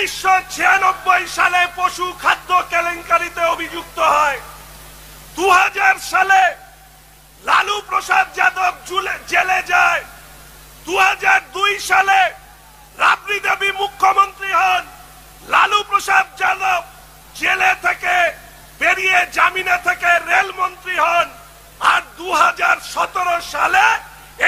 1996 সালে পশু খাদ্য কেলেঙ্কারিতে অভিযুক্ত হয়। 2000 সালে লালু প্রসাদ যাদব জেলে যায়। 2002 সালে রাবড়ি দেবী মুখ্যমন্ত্রী হন। লালু প্রসাদ যাদব জেলে থেকে বেরিয়ে জামিনে থেকে রেলমন্ত্রী হন। আর 2017 সালে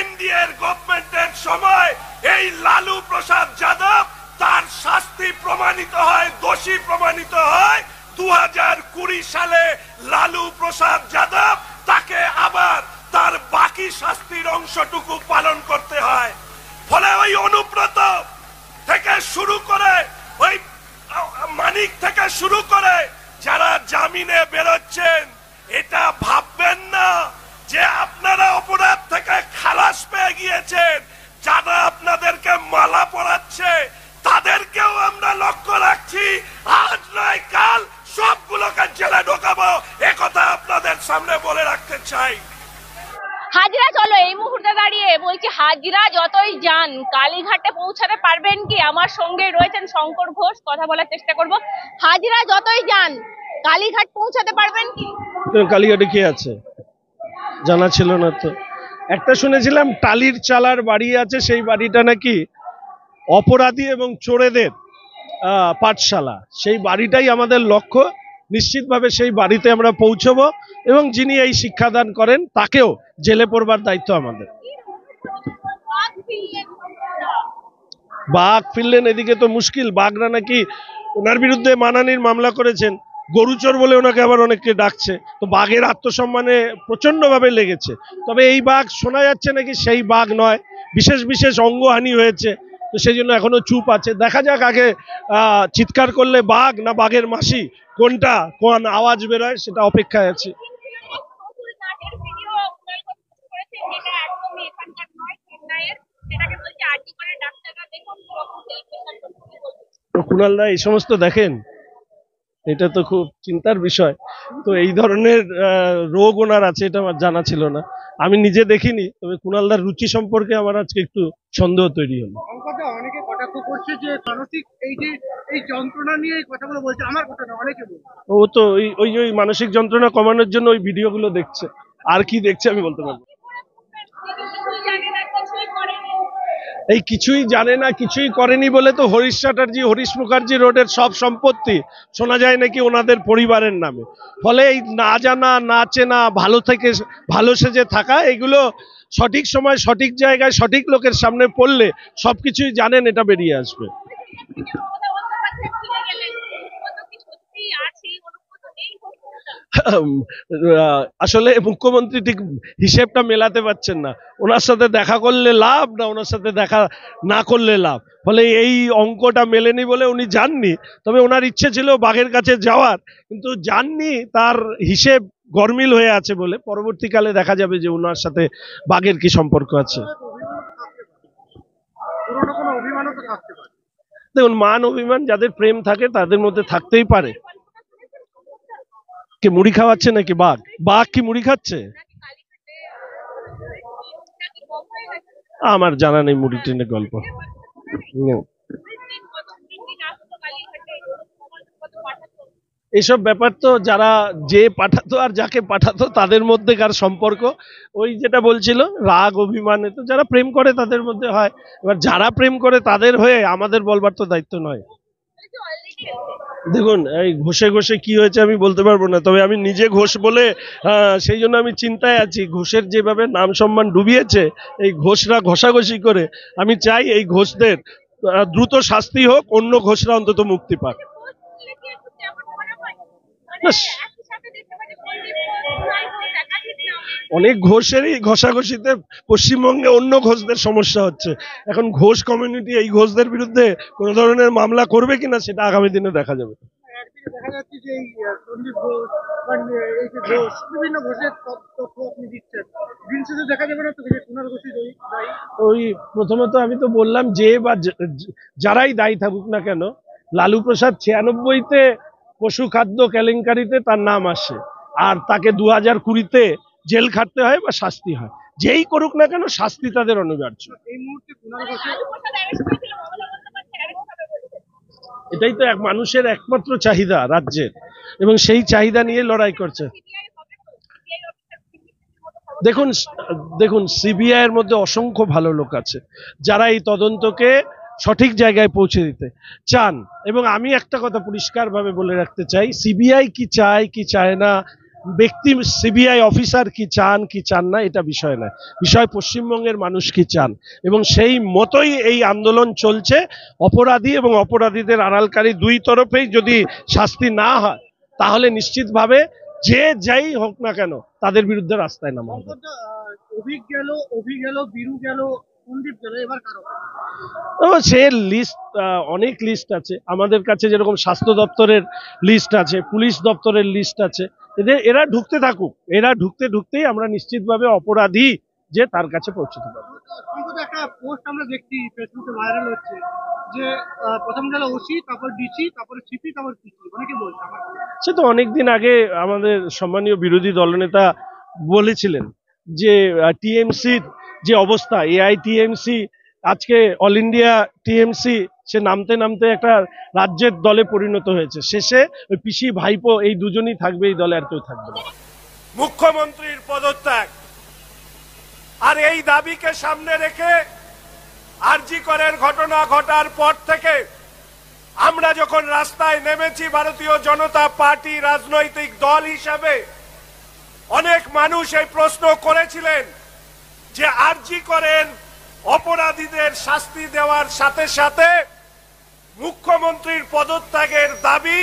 এনডিএর গভর্নমেন্টের সময় এই লালু প্রসাদ যাদব তার শাস্তি প্রমাণিত হয়, দোষী প্রমাণিত হয়। 2020 সালে লালু প্রসাদ যাদব তাকে আবার তার বাকি শাস্তির অংশটুকু পালন করতে হয়। ফলে ওই অনুব্রত থেকে শুরু করে ওই মানিক থেকে শুরু করে যারা জামিনে বেরোচ্ছেন, এটা ভাববেন না যে আপনারা অপরাধ থেকে খালাস পেয়ে গিয়েছেন। যারা আপনাদেরকে মালা পরাচ্ছে তাদেরকেও আমরা লক্ষ্য রাখছি। আজ নয় কাল সবগুলোকে জেলে ঢোকাবো, একথা আপনাদের সামনে বলে রাখতে চাই। হাজরা চলো এই মুহূর্তে দাঁড়িয়ে বলছি, হাজরা যতই যান কালীঘাটে পৌঁছাতে পারবেন কি? আমার সঙ্গে রয়েছেন শঙ্কর ঘোষ, কথা বলার চেষ্টা করব। হাজরা যতই যান কালীঘাট পৌঁছাতে পারবেন কি? কালীঘাটে কি আছে জানা ছিল না তো। একটা শুনেছিলাম টালির চালার বাড়ি আছে, সেই বাড়িটা নাকি অপরাধী এবং চোরেদের পাঠশালা। সেই বাড়িটাই আমাদের লক্ষ্য। নিশ্চিতভাবে সেই বাড়িতে আমরা পৌঁছবো এবং যিনি এই শিক্ষাদান করেন তাকেও জেলে পড়বার দায়িত্ব আমাদের। বাঘ ফিরলেন এদিকে তো মুশকিল। বাঘরা নাকি ওনার বিরুদ্ধে মানহানির মামলা করেছেন, গরুচোর বলে ওনাকে আবার অনেককে ডাকছে। তো বাঘের আত্মসম্মানে প্রচন্ডভাবে লেগেছে। তবে এই বাঘ শোনা যাচ্ছে নাকি সেই বাঘ নয়, বিশেষ বিশেষ অঙ্গহানি হয়েছে, তো সেই জন্য এখনো চুপ আছে। দেখা যাক আগে চিৎকার করলে বাঘ না বাঘের মাসি, কোনটা কোন আওয়াজ বেরোয় সেটা অপেক্ষায় আছে। কুণাল দা এই সমস্ত দেখেন, এটা তো খুব চিন্তার বিষয়। তো এই ধরনের রোগ ওনার আছে এটা আমার জানা ছিল না, আমি নিজে দেখিনি। তবে কুণালদার রুচি সম্পর্কে আমার আজকে একটু সন্দেহ তৈরি হলো। অনেকে কটাক্ষ করছে যে মানসিক এই যন্ত্রণা নিয়ে কথাগুলো বলছে, আমার কথা না, অনেকে বলছে। ও তো ওই মানসিক যন্ত্রণা কমানোর জন্য ওই ভিডিওগুলো দেখছে, আর কি দেখছে আমি বলতে পারবো। এই কিছুই জানে না, কিছুই করেনি বলে তো হরিশ চ্যাটার্জি, হরিশ মুখার্জি রোডের সব সম্পত্তি শোনা যায় নাকি ওনাদের পরিবারের নামে। ফলে এই না জানা, না চেনা, ভালো থেকে ভালো সেজে থাকা, এগুলো সঠিক সময় সঠিক জায়গায় সঠিক লোকের সামনে পড়লে সবকিছুই জানেন, এটা বেরিয়ে আসবে। আসলে মুখ্যমন্ত্রী ঠিক হিসেবটা মেলাতে পারছেন না, ওনার সাথে দেখা করলে লাভ না ওনার সাথে দেখা না করলে লাভ। ফলে এই অঙ্কটা মেলেনি বলে উনি যাননি। তবে ওনার ইচ্ছে ছিল বাঘের কাছে যাওয়ার, কিন্তু যাননি, তার হিসেব গরমিল হয়ে আছে বলে। পরবর্তীকালে দেখা যাবে যে ওনার সাথে বাঘের কি সম্পর্ক আছে। দেখুন, মান অভিমান যাদের প্রেম থাকে তাদের মধ্যে থাকতেই পারে। কে মুড়ি খাওয়াচ্ছে নাকি বাঘ? বাঘ কি মুড়ি খাচ্ছে? আমার জানা নেই মুড়ি টেনে গল্প। এসব ব্যাপার তো যারা যে পাঠাতো আর যাকে পাঠাতো তাদের মধ্যেকার সম্পর্ক। ওই যেটা বলছিল রাগ অভিমানে, তো যারা প্রেম করে তাদের মধ্যে হয়। এবার যারা প্রেম করে তাদের হয়ে আমাদের বলবার তো দায়িত্ব নয়। দেখুন, এই ঘষে ঘষে কি হয়েছে আমি বলতে পারবো না, তবে আমি নিজে ঘোষ বলে সেই জন্য আমি চিন্তায় আছি। ঘোষের যেভাবে নাম সম্মান ডুবিয়েছে এই ঘোষরা ঘষাঘষি করে, আমি চাই এই ঘোষদের দ্রুত শাস্তি হোক, অন্য ঘোষরা অন্তত মুক্তি পাক। অনেক ঘোষেরই ঘষাঘষিতে পশ্চিমবঙ্গে অন্য ঘোষদের সমস্যা হচ্ছে। এখন ঘোষ কমিউনিটি এই ঘোষদের বিরুদ্ধে কোন ধরনের মামলা করবে কিনা সেটা আগামী দিনে দেখা যাবে। দেখা যাচ্ছে যে এই সন্দীপ ঘোষ, এই যে ঘোষ, বিভিন্ন ঘোষের তথ্য আপনি দিচ্ছেন, দিন শেষে দেখা যাবে না তো যে কুণাল ঘোষই দায়ী? ওই প্রথমত আমি তো বললাম, যে বা যারাই দায়ী থাকুক না কেন, লালু প্রসাদ 96-তে পশু খাদ্য কেলেঙ্কারিতে তার নাম আসে, আর তাকে 2020-তে জেল খাটতে হয় বা শাস্তি হয়। যেই করুক না কেন শাস্তি তাদের অনিবার্য। এই মুহূর্তে কুণাল ঘোষের এটাই তো এক মানুষের একমাত্র চাহিদা রাজ্যের, এবং সেই চাহিদা নিয়ে লড়াই করছে। দেখুন দেখুন সিবিআই এর মধ্যে অসংখ্য ভালো লোক আছে যারা এই তদন্তকে সঠিক জায়গায় পৌঁছে দিতে চান। এবং আমি একটা কথা পরিষ্কারভাবে বলে রাখতে চাই, সিবিআই কি চায় কি চায় না, ব্যক্তি সিবিআই অফিসার কি চান কি চান না এটা বিষয় নয়, বিষয় পশ্চিমবঙ্গের মানুষ কি চান, এবং সেই মতোই এই আন্দোলন চলছে। অপরাধী এবং অপরাধীদের আড়ালকারী দুই তরফেই যদি শাস্তি না হয় তাহলে নিশ্চিতভাবে যে যাই হোক না কেন তাদের বিরুদ্ধে রাস্তায় নামা হবে। অভি গেল, বীরু গেল, সন্দীপ গেল, এবার কারো? সে লিস্ট, অনেক লিস্ট আছে আমাদের কাছে, যেরকম স্বাস্থ্য দপ্তরের লিস্ট আছে, পুলিশ দপ্তরের লিস্ট আছে। এরা ঢুকতে থাকুক, এরা ঢুকতে ঢুকতেই আমরা নিশ্চিতভাবে অপরাধী যে তার কাছে পৌঁছতে পারবো। একটা পোস্ট আমরা দেখছি ফেসবুকে ভাইরাল হচ্ছে যে প্রথম গেল ওসি, তারপর ডিসি, তারপর সিপি, তারপর পিসি, অনেকে বলছে। সে তো অনেকদিন আগে আমাদের সম্মানীয় বিরোধী দলনেতা বলেছিলেন যে টিএমসির যে অবস্থা, এআইটিএমসি আজকে অল ইন্ডিয়া টিএমসি, সে নামতে নামতে একটা রাজ্যের দলে পরিণত হয়েছে। শেষে ওই পিসি ভাইপো এই দুজনই থাকবে এই দলে, আর কেউ থাকবে না। মুখ্যমন্ত্রীর পদত্যাগ আর এই দাবিকে সামনে রেখে আরজি করের ঘটনা ঘটার পর থেকে আমরা যখন রাস্তায় নেমেছি ভারতীয় জনতা পার্টি রাজনৈতিক দল হিসাবে, অনেক মানুষ এই প্রশ্ন করেছিলেন যে আরজি করের অপরাধীদের শাস্তি দেওয়ার সাথে সাথে মুখ্যমন্ত্রীর পদত্যাগের দাবি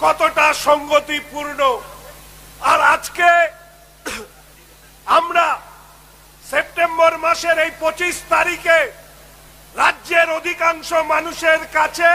কতটা সঙ্গতিপূর্ণ। আর আজকে আমরা সেপ্টেম্বর মাসের এই 25 তারিখে রাজ্যের অধিকাংশ মানুষের কাছে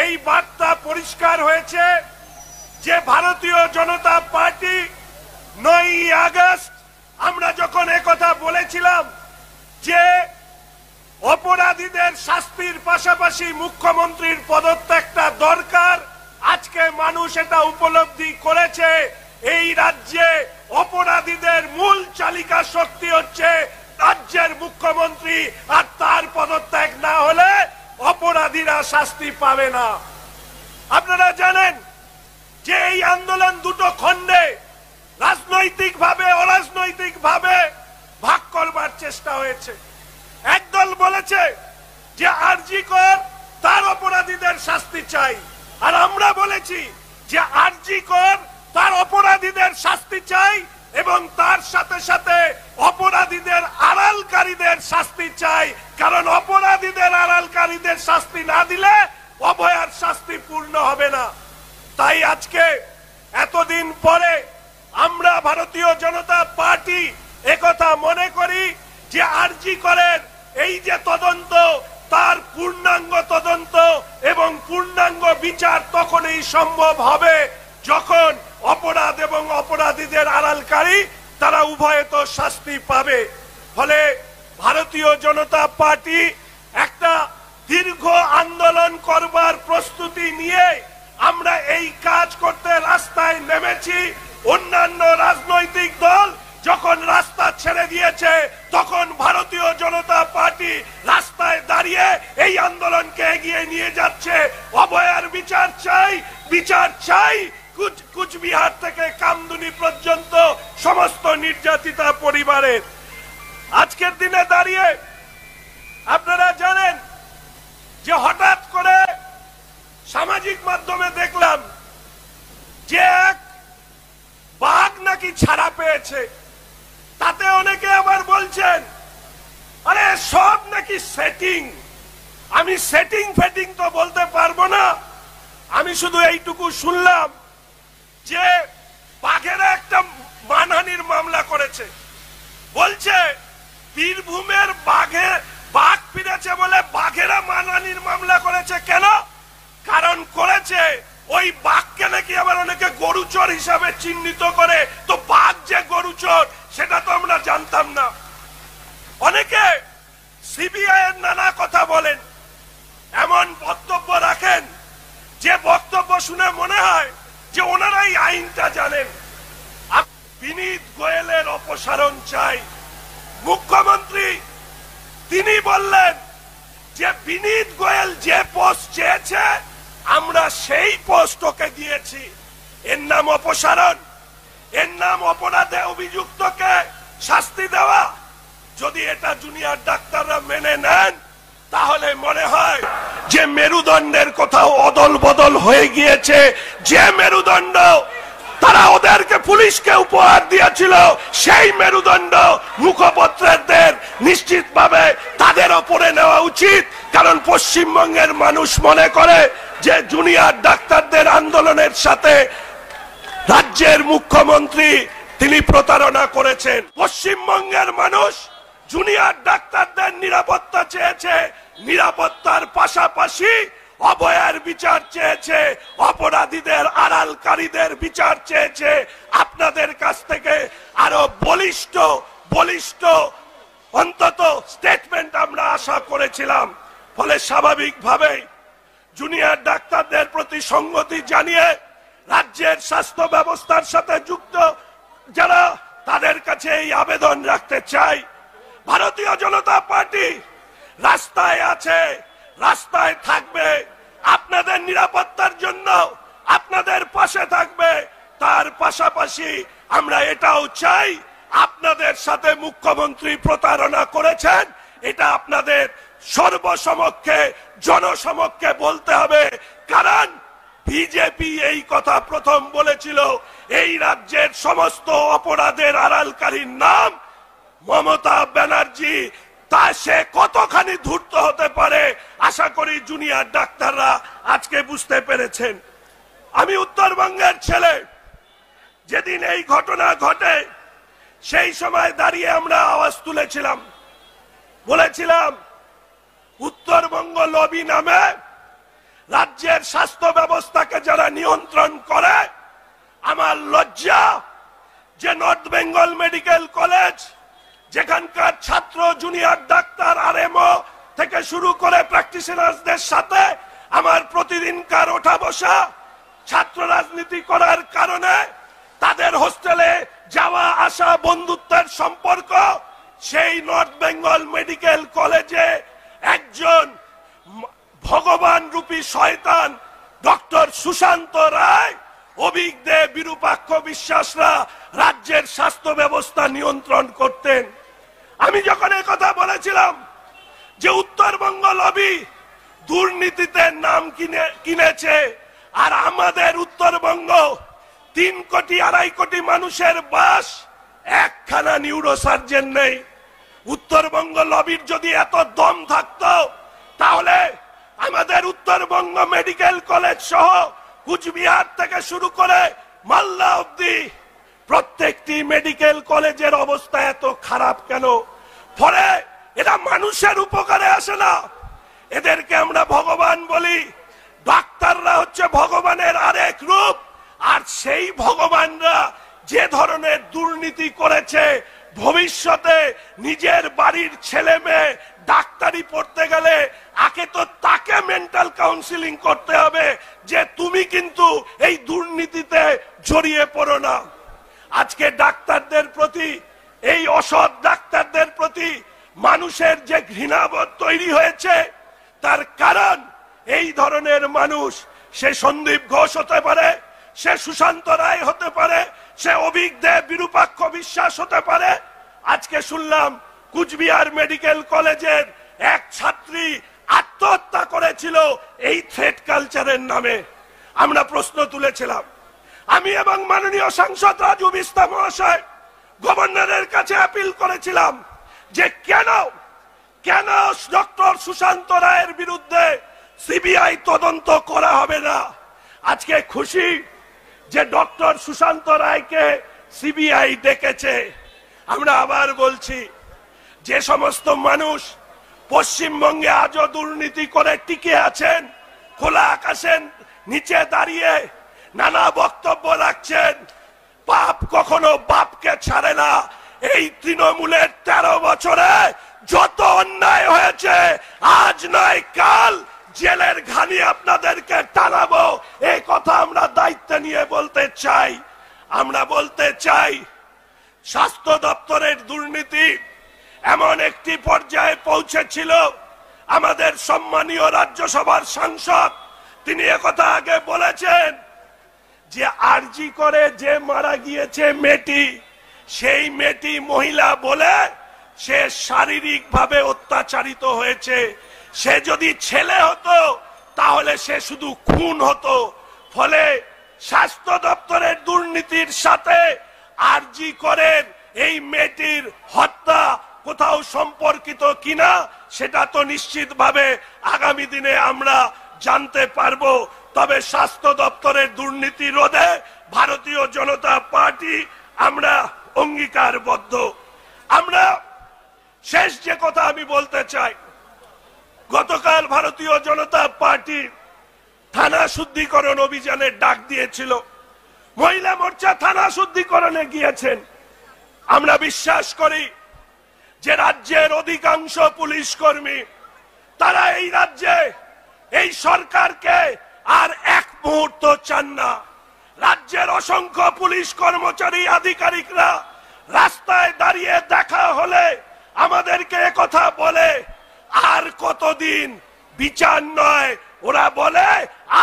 এই বার্তা পরিষ্কার হয়েছে যে ভারতীয় জনতা পার্টি 9ই আগস্ট আমরা যখন একথা বলেছিলাম যে অপরাধীদের শাস্তির পাশাপাশি মুখ্যমন্ত্রীর পদত্যাগটা দরকার, আজকে মানুষ এটা উপলব্ধি করেছে। এই রাজ্যে অপরাধীদের মূল চালিকা শক্তি হচ্ছে রাজ্যের মুখ্যমন্ত্রী, আর তার পদত্যাগ না হলে অপরাধীরা শাস্তি পাবে না। আপনারা জানেন যে এই আন্দোলন দুটো খণ্ডে রাজনৈতিকভাবে অরাজনৈতিকভাবে ভাগ করবার চেষ্টা হয়েছে। একদল বলেছে যে আরজি কর, তার অপরাধীদের শাস্তি চাই, আর আমরা বলেছি যে আরজি কর, তার অপরাধীদের শাস্তি চাই এবং তার সাথে সাথে অপরাধীদের আড়ালকারীদের শাস্তি চাই, কারণ অপরাধীদের আড়ালকারীদের শাস্তি না দিলে অভয়ার শাস্তি পূর্ণ হবে না। তাই আজকে এতদিন পরে আমরা ভারতীয় জনতা পার্টি একথা মনে করি যে আরজি করের এই যে তদন্ত, তার পূর্ণাঙ্গ তদন্ত এবং পূর্ণাঙ্গ বিচার তখনই সম্ভব হবে যখন অপরাধ এবং অপরাধীদের আড়ালকারী তারা উভয়ে তো শাস্তি পাবে। ফলে ভারতীয় জনতা পার্টি একটা দীর্ঘ আন্দোলন করবার প্রস্তুতি নিয়ে আমরা এই কাজ করতে রাস্তায় নেমেছি। অন্যান্য রাজনৈতিক দল যখন রাস্তা ছেড়ে দিয়েছে তখন ভারতীয় জনতা পার্টি রাস্তায় দাঁড়িয়ে এই আন্দোলনকে এগিয়ে নিয়ে যাচ্ছে। অভয়ার বিচার চাই, বিচার চাই কুচবিহার থেকে কামদুনি পর্যন্ত সমস্ত নির্যাতিতা পরিবারের। আজকের দিনে দাঁড়িয়ে আপনারা জানেন যে হঠাৎ করে সামাজিক মাধ্যমে দেখলাম যে এক বাঘ নাকি ছাড়া পেয়েছে। তাতে অনেকে আবার বলছেন আরে সব নাকি সেটিং। আমি সেটিং ফেটিং তো বলতে পারবো না, আমি শুধু এইটুকু শুনলাম যে বাঘেরা একটা মানহানির মামলা করেছে। বলছে বীরভূমের বাঘ ফিরেছে বলে বাঘেরা মানহানির মামলা করেছে। কেন? কারণ করেছে ওই বাঘকে নাকি আবার অনেকে গরুচোর হিসাবে চিহ্নিত করে। তো বাঘ যে গরুচোর সেটা তো আমরা জানতাম না। অনেকে সিবিআই এর নানা কথা বলেন, এমন বক্তব্য রাখেন যে বক্তব্য শুনে মনে হয় যে ওনারাই আইনটা জানেন। বিনীত গোয়েলের অপসারণ চাই। মুখ্যমন্ত্রী তিনি বললেন যে বিনীত গোয়েল যে পোস্ট চেয়েছে আমরা সেই পোস্ট ওকে দিয়েছি। এর নাম অপসারণ, এর নাম অপরাধে অভিযুক্তকে শাস্তি দেওয়া। যদি এটা জুনিয়র ডাক্তাররা মেনে নেন তাহলে মনে হয় যে মেরুদণ্ডের কোথাও অদল বদল হয়ে গিয়েছে। যে মেরুদণ্ড তারা ওদেরকে পুলিশকে উপহার দিয়েছিল সেই মেরুদণ্ড মুখপত্রদের নিশ্চিতভাবে তাদের ওপরে নেওয়া উচিত। কারণ পশ্চিমবঙ্গের মানুষ মনে করে যে জুনিয়র ডাক্তারদের আন্দোলনের সাথে রাজ্যের মুখ্যমন্ত্রী তিনি প্রতারণা করেছেন। পশ্চিমবঙ্গের মানুষ জুনিয়র ডাক্তারদের নিরাপত্তা চেয়েছে, নিরাপত্তার পাশাপাশি অভয়ার বিচার চেয়েছে, অপরাধীদের আড়ালকারীদের বিচার চেয়েছে। আপনাদের কাছ থেকে আরো বলিষ্ঠ অন্তত স্টেটমেন্ট আমরা আশা করেছিলাম। ফলে স্বাভাবিকভাবেই জুনিয়র ডাক্তারদের প্রতি সংহতি জানিয়ে রাজ্যের স্বাস্থ্য ব্যবস্থার সাথে যুক্ত যারা তাদের কাছে এই আবেদন রাখতে চাই। ভারতীয় জনতা পার্টি রাস্তায় আছে, রাস্তায় থাকবে, আপনাদের নিরাপত্তার জন্য আপনাদের পাশে থাকবে। তার পাশাপাশি আমরা এটাও চাই আপনাদের সাথে মুখ্যমন্ত্রী প্রতারণা করেছেন এটা আপনাদের সর্বসমক্ষে জনসমক্ষে বলতে হবে। কারণ বিজেপি এই কথা প্রথম বলেছিল, এই রাজ্যের সমস্ত অপরাধের আড়ালকারীর নাম মমতা ব্যানার্জি। তা সে কতখানি ধূর্ত হতে পারে আশা করি জুনিয়র ডাক্তাররা আজকে বুঝতে পেরেছেন। আমি উত্তরবঙ্গের ছেলে, যেদিন এই ঘটনা ঘটে সেই সময় দাঁড়িয়ে আমরা আওয়াজ তুলেছিলাম, বলেছিলাম উত্তরবঙ্গ লবি নামে রাজ্যের স্বাস্থ্য ব্যবস্থাকে যারা নিয়ন্ত্রণ করে, আমার লজ্জা যে নর্থ বেঙ্গল মেডিকেল কলেজ যেখানকার ছাত্র জুনিয়র ডাক্তার আরএমও থেকে শুরু করে প্র্যাকটিশনারদের সাথে আমার প্রতিদিনকার ওঠা বসা, ছাত্র রাজনীতি করার কারণে তাদের হোস্টেলে যাওয়া আসা বন্ধুত্বের সম্পর্ক, সেই নর্থ বেঙ্গল মেডিকেল কলেজে একজন ভগবান রূপী শয়তান ডক্টর সুশান্ত রায়, অভিজ্ঞ বিরূপাক্ষ বিশ্বাসরা রাজ্যের স্বাস্থ্য ব্যবস্থা নিয়ন্ত্রণ করতেন। আমি যখন এই কথা বলেছিলাম যে উত্তরবঙ্গ লবি দুর্নীতিতে নাম কিনেছে, আর আমাদের উত্তরবঙ্গ 3 কোটি 2.5 কোটি মানুষের বাস, একখানা নিউরোসার্জন নেই। উত্তরবঙ্গ লবির যদি এত দম থাকতো তাহলে আমাদের উত্তরবঙ্গ মেডিকেল কলেজ সহ কুচবিহার থেকে শুরু করে মালদা অব্দি প্রত্যেকটি মেডিকেল কলেজের অবস্থা এত খারাপ কেন? ফলে এরা মানুষের উপকারে আসে না, এদেরকে আমরা ভগবান বলি। ডাক্তাররা হচ্ছে ভগবানের আরেক রূপ। আর সেই ভগবানরা যে ধরনের দুর্নীতি করেছে, ভবিষ্যতে নিজের বাড়ির ছেলে মেয়ে ডাক্তারি পড়তে গেলে আগে তো তাকে মেন্টাল কাউন্সিলিং করতে হবে যে তুমি কিন্তু এই দুর্নীতিতে জড়িয়ে পড়ো না। আজকে ডাক্তারদের প্রতি, এই অসৎ ডাক্তারদের প্রতি মানুষের যে ঘৃণাবোধ তৈরি হয়েছে, তার কারণ এই ধরনের মানুষ, সে সন্দীপ ঘোষ হতে পারে, সে সুশান্ত রায় হতে পারে, সে অভিজ্ঞ বিরূপাক্ষ বিশ্বাস হতে পারে। আজকে শুনলাম কুচবিহার মেডিকেল কলেজের এক ছাত্রী আত্মহত্যা করেছিল এই থ্রেট কালচারের নামে। আমরা প্রশ্ন তুলেছিলাম, আমি এবং মাননীয় সাংসদ রাজু বিস্তা মহাশয় গভর্নরের কাছে আপিল করেছিলাম যে কেন ডক্টর সুশান্ত রায়ের বিরুদ্ধে সিবিআই তদন্ত করা হবে না। আজকে খুশি যে ডক্টর সুশান্ত রায়কে সিবিআই ডেকেছে। আমরা আবার বলছি, যে সমস্ত মানুষ পশ্চিমবঙ্গে আজও দুর্নীতি করে টিকে আছেন, খোলা আকাশের নিচে দাঁড়িয়ে নানা বক্তব্য রাখছেন, পাপ কখনো বাপকে ছাড়ে না। এই তৃণমূলের 13 বছরে যত অন্যায় হয়েছে, আজ নয় কাল জেলের ঘানি আপনাদেরকে টানাবো, এই কথা আমরা দায়িত্ব নিয়ে বলতে চাই। আমরা বলতে চাই, স্বাস্থ্য দপ্তরের দুর্নীতি এমন একটি পর্যায়ে পৌঁছেছিল, আমাদের সম্মানীয় রাজ্যসভার সাংসদ তিনি একথা আগে বলেছেন যে আরজি করে যে মারা গিয়েছে মেয়েটি, সেই মেয়েটি মহিলা বলে সে শারীরিকভাবে অত্যাচারিত হয়েছে। সে যদি ছেলে হতো তাহলে সে শুধু খুন হতো। ফলে স্বাস্থ্য দপ্তরের দুর্নীতির সাথে আরজি করেন এই মেয়েটির হত্যা কোথাও সম্পর্কিত কিনা সেটা তো নিশ্চিতভাবে আগামী দিনে আমরা জানতে পারবো। তবে স্বাস্থ্য দপ্তরের দুর্নীতি রোধে ভারতীয় জনতা পার্টি আমরা অঙ্গীকারবদ্ধ। আমরা শেষ যে কথা আমি বলতে চাই, গতকাল ভারতীয় জনতা পার্টি থানা শুদ্ধিকরণ অভিযানের ডাক দিয়েছিল। মহিলা মোর্চা থানা শুদ্ধিকরণে গিয়েছেন। আমরা বিশ্বাস করি যে রাজ্যের অধিকাংশ পুলিশ কর্মী তারা এই রাজ্যে এই সরকারকে আর এক মুহূর্ত চান না। রাজ্যের অসংখ্য পুলিশ কর্মচারী আধিকারিকরা রাস্তায় দাঁড়িয়ে দেখা হলে আমাদেরকে একথা বলে, আর কতদিন বিচার নয়, ওরা বলে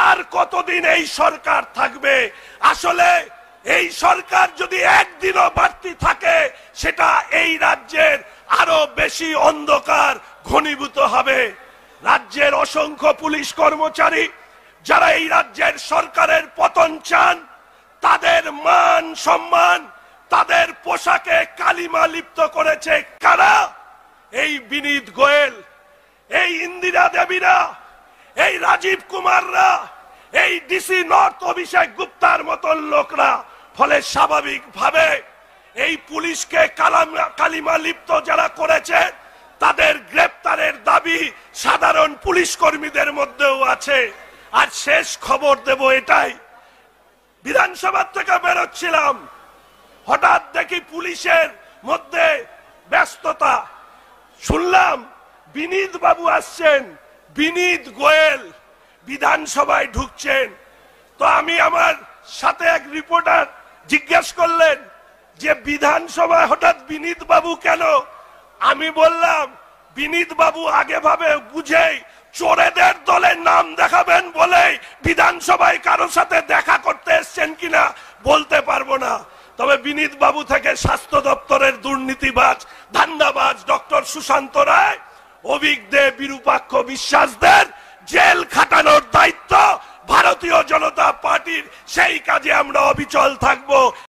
আর কতদিন এই সরকার থাকবে। আসলে এই সরকার যদি একদিনও বাড়তি থাকে সেটা এই রাজ্যের আরো বেশি অন্ধকার ঘনীভূত হবে। রাজ্যের অসংখ্য পুলিশ কর্মচারী যারা এই রাজ্যের সরকারের পতন চান, তাদের মান সম্মান, তাদের পোশাকে কালিমা লিপ্ত করেছে কারা? এই বিনীত গোয়েল, এই ইন্দিরা দেবীরা, এই রাজীব কুমাররা, এই ডিসি নর্থ অভিষেক গুপ্তার মতন লোকরা। ফলে স্বাভাবিকভাবে এই পুলিশকে কালিমা লিপ্ত যারা করেছে তাদের গ্রেপ্তারের দাবি সাধারণ পুলিশ কর্মীদের মধ্যেও আছে। আর শেষ খবর দেব এটাই, বিধানসভা থেকে বেরোচ্ছিলাম, হঠাৎ দেখি পুলিশের মধ্যে ব্যস্ততা, শুনলাম বিনীত বাবু আসছেন, বিনীত গোয়েল বিধানসভায় ঢুকছেন। তো আমি আমার সাথে এক রিপোর্টার জিজ্ঞেস করলেন যে বিধানসভায় হঠাৎ বিনীত বাবু কেন? আমি বললাম বিনীত বাবু আগে ভাবে বুঝেই চোরেদের দলের নাম দেখাবেন বলেই বিধানসভায় কারোর সাথে দেখা করতে এসছেন কিনা বলতে পারবো না। তবে বিনীত বাবু থেকে স্বাস্থ্য দপ্তরের দুর্নীতিবাজ ধান্দাবাজ ডক্টর সুশান্ত রায়, অভিক দে, বিরূপাক্ষ বিশ্বাসদের জেল খাটানোর দায়িত্ব ভারতীয় জনতা পার্টির। সেই কাজে আমরা অবিচল থাকবো।